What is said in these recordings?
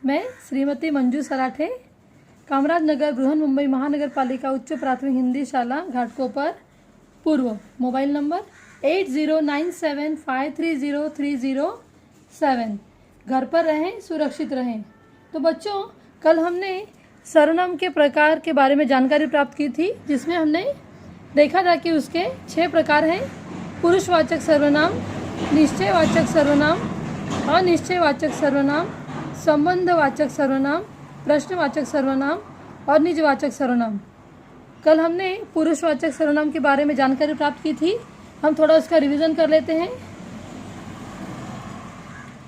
मैं श्रीमती मंजू सराठे, कामराज नगर, बृहन मुंबई महानगर पालिका उच्च प्राथमिक हिंदी शाला घाटकोपर पूर्व। Mobile number 8097530307। घर पर रहें, सुरक्षित रहें। तो बच्चों, कल हमने सर्वनाम के प्रकार के बारे में जानकारी प्राप्त की थी, जिसमें हमने देखा था कि उसके 6 प्रकार हैं। पुरुषवाचक सर्वनाम, निश्चयवाचक सर्वनाम, अनिश्चयवाचक सर्वनाम, संबंधवाचक सर्वनाम, प्रश्नवाचक सर्वनाम और निजवाचक सर्वनाम। कल हमने पुरुषवाचक सर्वनाम के बारे में जानकारी प्राप्त की थी। हम थोड़ा उसका रिवीजन कर लेते हैं।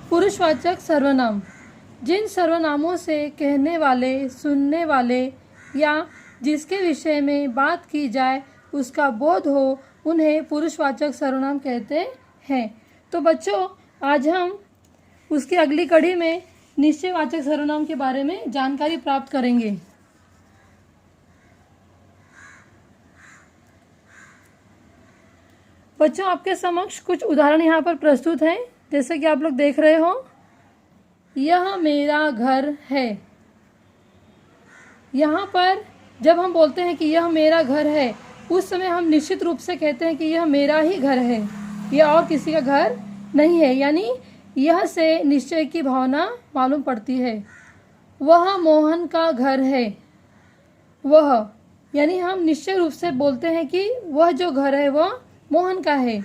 पुरुषवाचक सर्वनाम जिन सर्वनामों से कहने वाले, सुनने वाले या जिसके विषय में बात की जाए उसका बोध हो, उन्हें पुरुषवाचक सर्वनाम कहते हैं। तो बच्चों, आज हम उसकी अगली कड़ी में निश्चयवाचक सर्वनाम के बारे में जानकारी प्राप्त करेंगे। बच्चों, आपके समक्ष कुछ उदाहरण यहाँ पर प्रस्तुत हैं। जैसे कि आप लोग देख रहे हो, यह मेरा घर है। यहाँ पर जब हम बोलते हैं कि यह मेरा घर है, उस समय हम निश्चित रूप से कहते हैं कि यह मेरा ही घर है, यह और किसी का घर नहीं है। यानी यह से निश्चय की भावना मालूम पड़ती है। वह मोहन का घर है। वह यानी हम निश्चय रूप से बोलते हैं कि वह जो घर है वह मोहन का है।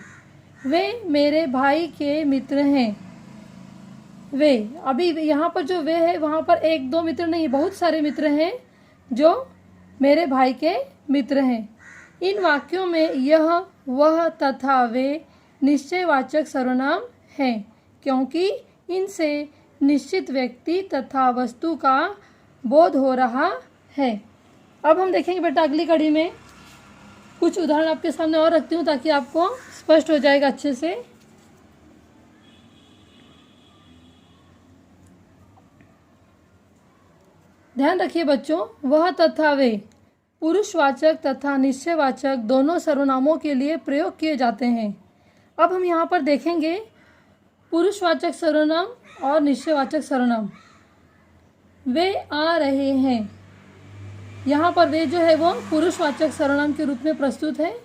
वे मेरे भाई के मित्र हैं। वे, अभी यहाँ पर जो वे है, वहाँ पर 1-2 मित्र नहीं, बहुत सारे मित्र हैं जो मेरे भाई के मित्र हैं। इन वाक्यों में यह, वह तथा वे निश्चयवाचक सर्वनाम हैं, क्योंकि इनसे निश्चित व्यक्ति तथा वस्तु का बोध हो रहा है। अब हम देखेंगे बेटा अगली कड़ी में कुछ उदाहरण आपके सामने और रखती हूँ, ताकि आपको स्पष्ट हो जाएगा अच्छे से। ध्यान रखिए बच्चों, वह तथा वे पुरुषवाचक तथा निश्चयवाचक दोनों सर्वनामों के लिए प्रयोग किए जाते हैं। अब हम यहाँ पर देखेंगे पुरुषवाचक सर्वनाम और निश्चयवाचक सर्वनाम। वे आ रहे हैं। यहाँ पर वे जो है वो पुरुषवाचक सर्वनाम के रूप में प्रस्तुत है।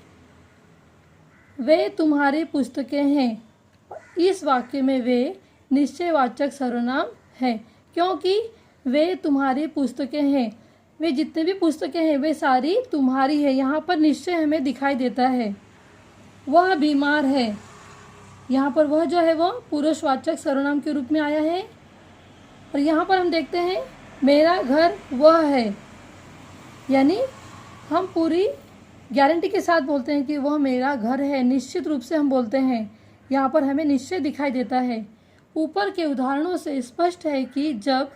वे तुम्हारी पुस्तकें हैं। इस वाक्य में वे निश्चयवाचक सर्वनाम है, क्योंकि वे तुम्हारी पुस्तकें हैं। वे जितने भी पुस्तकें हैं वे सारी तुम्हारी है। यहाँ पर निश्चय हमें दिखाई देता है। वह बीमार है। यहाँ पर वह जो है वो पुरुषवाचक सर्वनाम के रूप में आया है। और यहाँ पर हम देखते हैं मेरा घर वह है, यानी हम पूरी गारंटी के साथ बोलते हैं कि वह मेरा घर है। निश्चित रूप से हम बोलते हैं, यहाँ पर हमें निश्चय दिखाई देता है। ऊपर के उदाहरणों से स्पष्ट है कि जब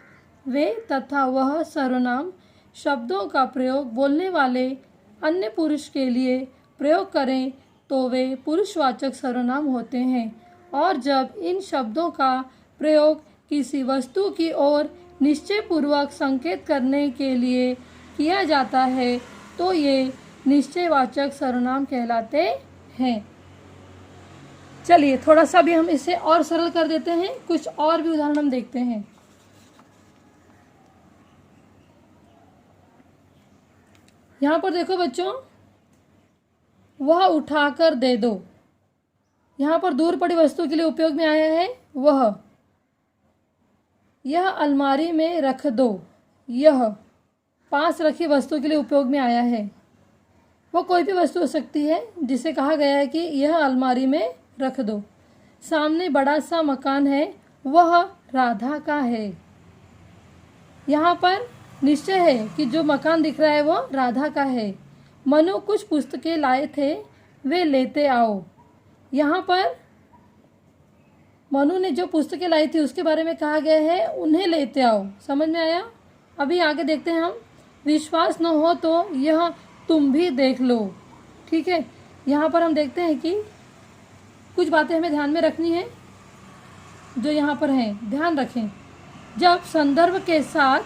वे तथा वह सर्वनाम शब्दों का प्रयोग बोलने वाले अन्य पुरुष के लिए प्रयोग करें तो वे पुरुषवाचक सर्वनाम होते हैं, और जब इन शब्दों का प्रयोग किसी वस्तु की ओर निश्चयपूर्वक संकेत करने के लिए किया जाता है तो ये निश्चयवाचक सर्वनाम कहलाते हैं। चलिए थोड़ा सा भी हम इसे और सरल कर देते हैं। कुछ और भी उदाहरण हम देखते हैं। यहाँ पर देखो बच्चों, वह उठाकर दे दो। यहाँ पर दूर पड़ी वस्तु के लिए उपयोग में आया है वह। यह अलमारी में रख दो। यह पास रखी वस्तु के लिए उपयोग में आया है। वो कोई भी वस्तु हो सकती है जिसे कहा गया है कि यह अलमारी में रख दो। सामने बड़ा सा मकान है, वह राधा का है। यहाँ पर निश्चय है कि जो मकान दिख रहा है वो राधा का है। मनु कुछ पुस्तकें लाए थे, वे लेते आओ। यहाँ पर मनु ने जो पुस्तकें लाई थी उसके बारे में कहा गया है उन्हें लेते आओ। समझ में आया? अभी आगे देखते हैं हम। विश्वास न हो तो यह तुम भी देख लो। ठीक है, यहाँ पर हम देखते हैं कि कुछ बातें हमें ध्यान में रखनी है जो यहाँ पर हैं। ध्यान रखें, जब संदर्भ के साथ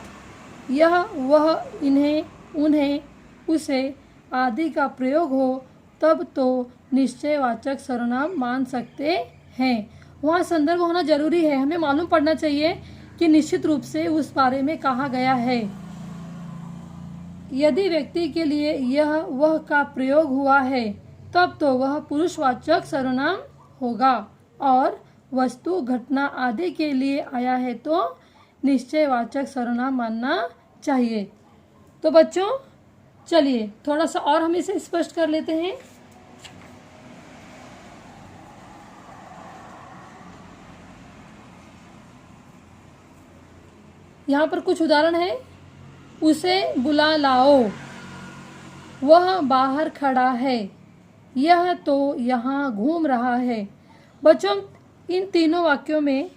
यह, वह, इन्हें, उन्हें, उसे आदि का प्रयोग हो तब तो निश्चयवाचक सर्वनाम मान सकते हैं। वहाँ संदर्भ होना जरूरी है। हमें मालूम पड़ना चाहिए कि निश्चित रूप से उस बारे में कहा गया है। यदि व्यक्ति के लिए यह वह का प्रयोग हुआ है तब तो वह पुरुषवाचक सर्वनाम होगा, और वस्तु घटना आदि के लिए आया है तो निश्चयवाचक सर्वनाम मानना चाहिए। तो बच्चों चलिए थोड़ा सा और हम इसे स्पष्ट कर लेते हैं। यहाँ पर कुछ उदाहरण है। उसे बुला लाओ, वह बाहर खड़ा है, यह तो यहाँ घूम रहा है। बच्चों इन तीनों वाक्यों में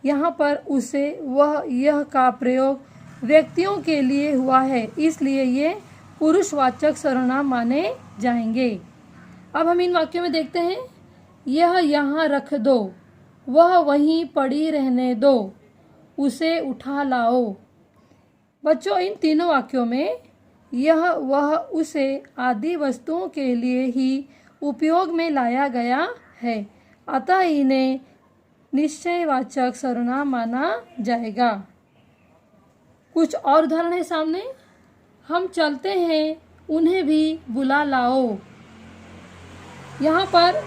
यहाँ पर उसे वह यह का प्रयोग व्यक्तियों के लिए हुआ है, इसलिए ये पुरुषवाचक सर्वनाम माने जाएंगे। अब हम इन वाक्यों में देखते हैं। यह यहाँ रख दो, वह वहीं पड़ी रहने दो, उसे उठा लाओ। बच्चों इन तीनों वाक्यों में यह वह उसे आदि वस्तुओं के लिए ही उपयोग में लाया गया है, अतः इन्हें निश्चयवाचक सर्वनाम माना जाएगा। कुछ और उदाहरण है सामने। हम चलते हैं, उन्हें भी बुला लाओ। यहाँ पर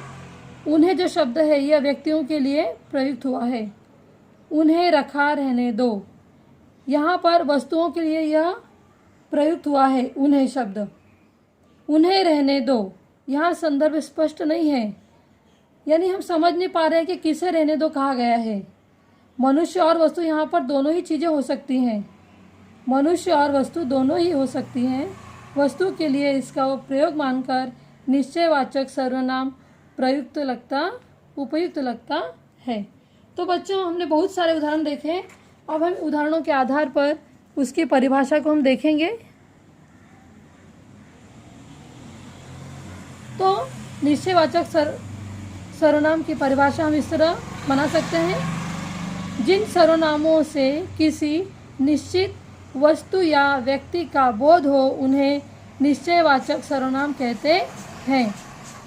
उन्हें जो शब्द है यह व्यक्तियों के लिए प्रयुक्त हुआ है। उन्हें रखा रहने दो, यहाँ पर वस्तुओं के लिए यह प्रयुक्त हुआ है उन्हें शब्द। उन्हें रहने दो, यहाँ संदर्भ स्पष्ट नहीं है, यानी हम समझ नहीं पा रहे हैं कि किसे रहने दो कहा गया है। मनुष्य और वस्तु यहाँ पर दोनों ही चीज़ें हो सकती हैं। मनुष्य और वस्तु दोनों ही हो सकती हैं। वस्तु के लिए इसका प्रयोग मानकर निश्चयवाचक सर्वनाम उपयुक्त लगता है। तो बच्चों हमने बहुत सारे उदाहरण देखे। अब हम उदाहरणों के आधार पर उसकी परिभाषा को हम देखेंगे। तो निश्चयवाचक सर्वनाम की परिभाषा हम इस तरह बना सकते हैं। जिन सर्वनामों से किसी निश्चित वस्तु या व्यक्ति का बोध हो उन्हें निश्चयवाचक सर्वनाम कहते हैं,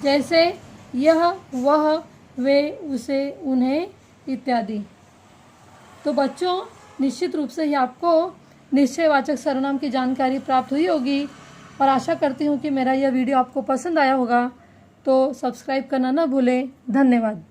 जैसे यह, वह, वे, उसे, उन्हें इत्यादि। तो बच्चों निश्चित रूप से ही आपको निश्चयवाचक सर्वनाम की जानकारी प्राप्त हुई होगी, और आशा करती हूँ कि मेरा यह वीडियो आपको पसंद आया होगा। तो सब्सक्राइब करना न भूलें। धन्यवाद।